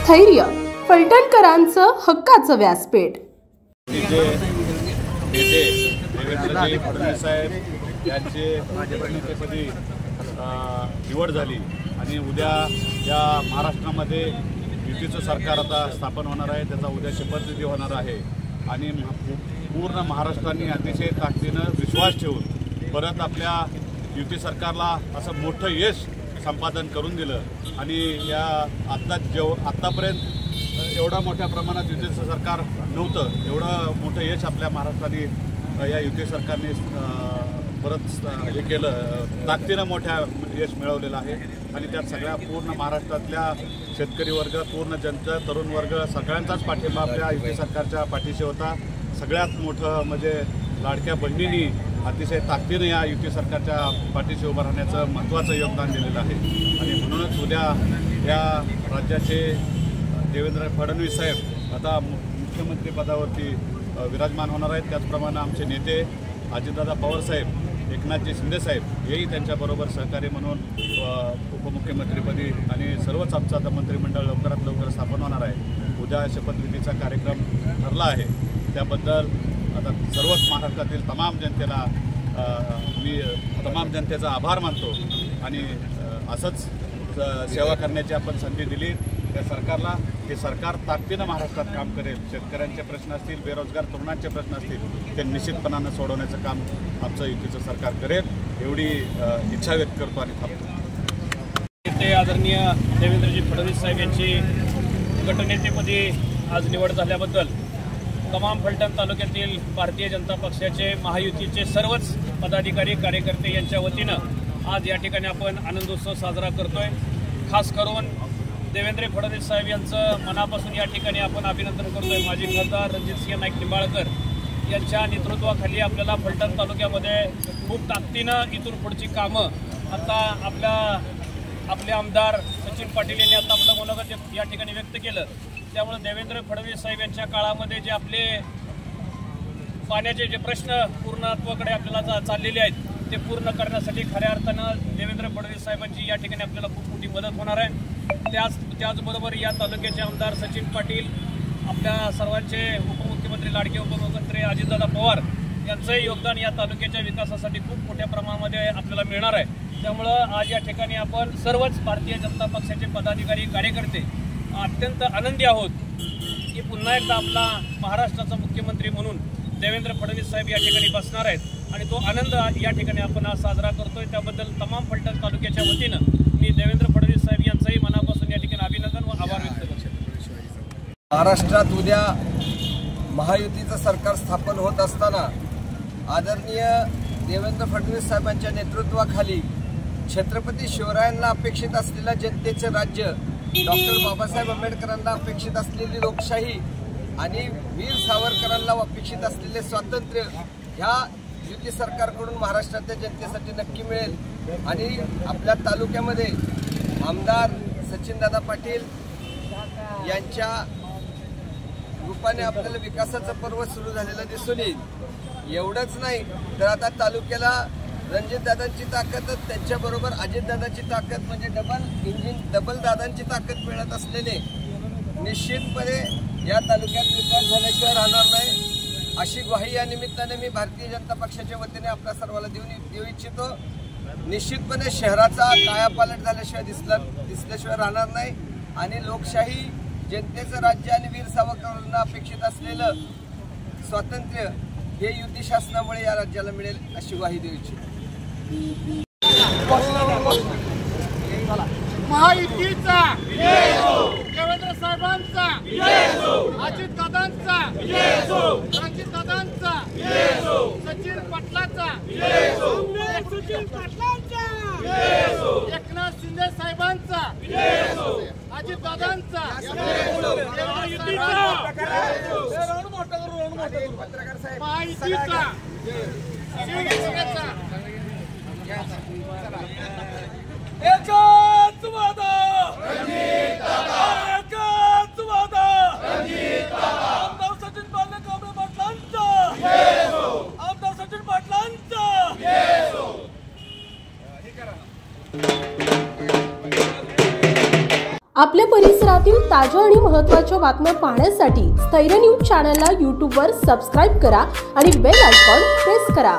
स्थैर्य, फलटणकरांचं हक्काचं व्यासपीठ। देवेंद्रजी फडणवीस साहेब यांचे मुख्यमंत्रीपदी निवड झाली आणि उद्या या महाराष्ट्रामध्ये युतीचं सरकार आता स्थापन होणार आहे। त्याचा उद्या शपथविधी होणार आहे आणि पूर्ण महाराष्ट्राने अतिशय ताकदीनं विश्वास ठेवून परत आपल्या युती सरकारला असं मोठं यश संपादन करून दिलं आणि या आत्तापर्यंत एवढा मोठ्या प्रमाणात युतीचं सरकार नव्हतं, एवढं मोठं यश आपल्या महाराष्ट्राने या युती सरकारने परत हे केलं, ताकदीनं मोठ्या यश मिळवलेलं आहे आणि त्यात सगळ्या पूर्ण महाराष्ट्रातल्या शेतकरी वर्ग, पूर्ण जनता, तरुण वर्ग सगळ्यांचाच पाठिंबा आपल्या युती सरकारच्या पाठीशी होता। सगळ्यात मोठं म्हणजे लाडक्या बहिणींनी अतिशय ताकदीनं या युती सरकारच्या पाठीशी उभं राहण्याचं महत्त्वाचं योगदान दिलेलं आहे आणि म्हणूनच उद्या या राज्याचे देवेंद्र फडणवीस साहेब आता मुख्यमंत्री पदावरती विराजमान होणार आहेत। त्याचप्रमाणे आमचे नेते अजितदादा पवार साहेब, एकनाथजी शिंदे साहेब हेही त्यांच्याबरोबर सहकारी म्हणून उपमुख्यमंत्रीपदी आणि सर्वच आमचं आता मंत्रिमंडळ लवकरात लवकर स्थापन होणार आहे। उद्या शपथविधीचा कार्यक्रम ठरला आहे, त्याबद्दल आता सर्वच महाराष्ट्रातील तमाम जनतेचा आभार मानतो आणि असंच सेवा करण्याची आपण संधी दिली त्या सरकारला, हे सरकार ताकदीनं महाराष्ट्रात काम करेल। शेतकऱ्यांचे प्रश्न असतील, बेरोजगार तरुणांचे प्रश्न असतील, ते निश्चितपणानं सोडवण्याचं काम आमचं युतीचं सरकार करेल एवढी इच्छा व्यक्त करतो आणि थांबतो। ते आदरणीय देवेंद्रजी फडणवीस साहेब यांची गटनेतेपदी आज निवड झाल्याबद्दल तमाम फलटण तालुक्यातील भारतीय जनता पक्षाचे, महायुतीचे सर्वच पदाधिकारी, कार्यकर्ते यांच्या वतीनं आज या ठिकाणी आपण आनंदोत्सव साजरा करतोय। खास करून देवेंद्र फडणवीस साहेब यांचं मनापासून या ठिकाणी आपण अभिनंदन करतोय। माजी खासदार रणजितसिंह नाईक निंबाळकर यांच्या नेतृत्वाखाली आपल्याला फलटण तालुक्यामध्ये खूप ताकदीनं इथून पुढची कामं आता आपले आमदार सचिन पाटील यांनी आता आपलं मनोगत या ठिकाणी व्यक्त केलं। त्यामुळे देवेंद्र फडणवीस साहेब यांच्या काळामध्ये जे आपले पाण्याचे जे प्रश्न पूर्णत्वाकडे आपल्याला चाललेले आहेत ते पूर्ण करण्यासाठी खऱ्या अर्थानं देवेंद्र फडणवीस साहेबांची या ठिकाणी आपल्याला खूप मोठी मदत होणार आहे। त्याचबरोबर या तालुक्याचे आमदार सचिन पाटील, आपल्या सर्वांचे उपमुख्यमंत्री, लाडके उपमुख्यमंत्री अजितदादा पवार यांचंही योगदान या तालुक्याच्या विकासासाठी खूप मोठ्या प्रमाणामध्ये आपल्याला मिळणार आहे। त्यामुळं आज या ठिकाणी आपण सर्वच भारतीय जनता पक्षाचे पदाधिकारी, कार्यकर्ते अत्यंत आनंदी आहोत की पुन्हा एकदा आपला महाराष्ट्राचा मुख्यमंत्री म्हणून देवेंद्र फडणवीस साहेब या ठिकाणी बसणार आहेत आणि तो आनंद या ठिकाणी आपण आज साजरा करतोय। त्याबद्दल तमाम फलटण तालुक्याच्या वतीनं मी देवेंद्र फडणवीस साहेब यांचंही मनापासून या ठिकाणी अभिनंदन व आभार व्यक्त करतो। महाराष्ट्रात उद्या महायुतीचं सरकार स्थापन होत असताना आदरणीय देवेंद्र फडणवीस साहेबांच्या नेतृत्वाखाली छत्रपती शिवरायांना अपेक्षित असलेलं जनतेचं राज्य, डॉक्टर बाबासाहेब आंबेडकरांना अपेक्षित असलेली लोकशाही आणि वीर सावरकरांना अपेक्षित असलेले स्वातंत्र्य ह्या युती सरकारकडून महाराष्ट्रातल्या जनतेसाठी नक्की मिळेल आणि आपल्या तालुक्यामध्ये आमदार सचिनदादा पाटील यांच्या रूपाने आपल्याला विकासाचं पर्व सुरू झालेलं दिसून येईल। एवढंच नाही तर आता तालुक्याला रणजितदादांची ताकद, त्यांच्याबरोबर अजितदादाची ताकद म्हणजे डबल दादांची ताकद मिळत असलेले निश्चितपणे या तालुक्यात विकास झाल्याशिवाय राहणार नाही अशी ग्वाही या निमित्ताने मी भारतीय जनता पक्षाच्या वतीने आपल्या सर्वांना देऊ इच्छितो। निश्चितपणे शहराचा कायापालट झाल्याशिवाय दिसल्याशिवाय राहणार नाही आणि लोकशाही, जनतेचं राज्य आणि वीर सावरकरांना अपेक्षित असलेलं स्वातंत्र्य हे युती शासनामुळे या राज्याला मिळेल अशी ग्वाही देऊ इच्छितो। महायुतीचा देवेंद्र साहेबांचा, अजितदादांचा, रणजितदादांचा, सचिन पाटलांचा, एकनाथ शिंदे साहेबांचा, अजितदादांचा, महायुतीचा, एकच वादा, एकच वादा, आमदार सचिन पाटलांचा, आमदार सचिन पाटलांचा, आपल्या परिसरातील ताज्या आणि महत्त्वाच्या बातम्या पाहण्यासाठी स्थैर्य न्यूज चॅनलला यूट्यूबवर सबस्क्राईब करा आणि बेल आयकॉन प्रेस करा।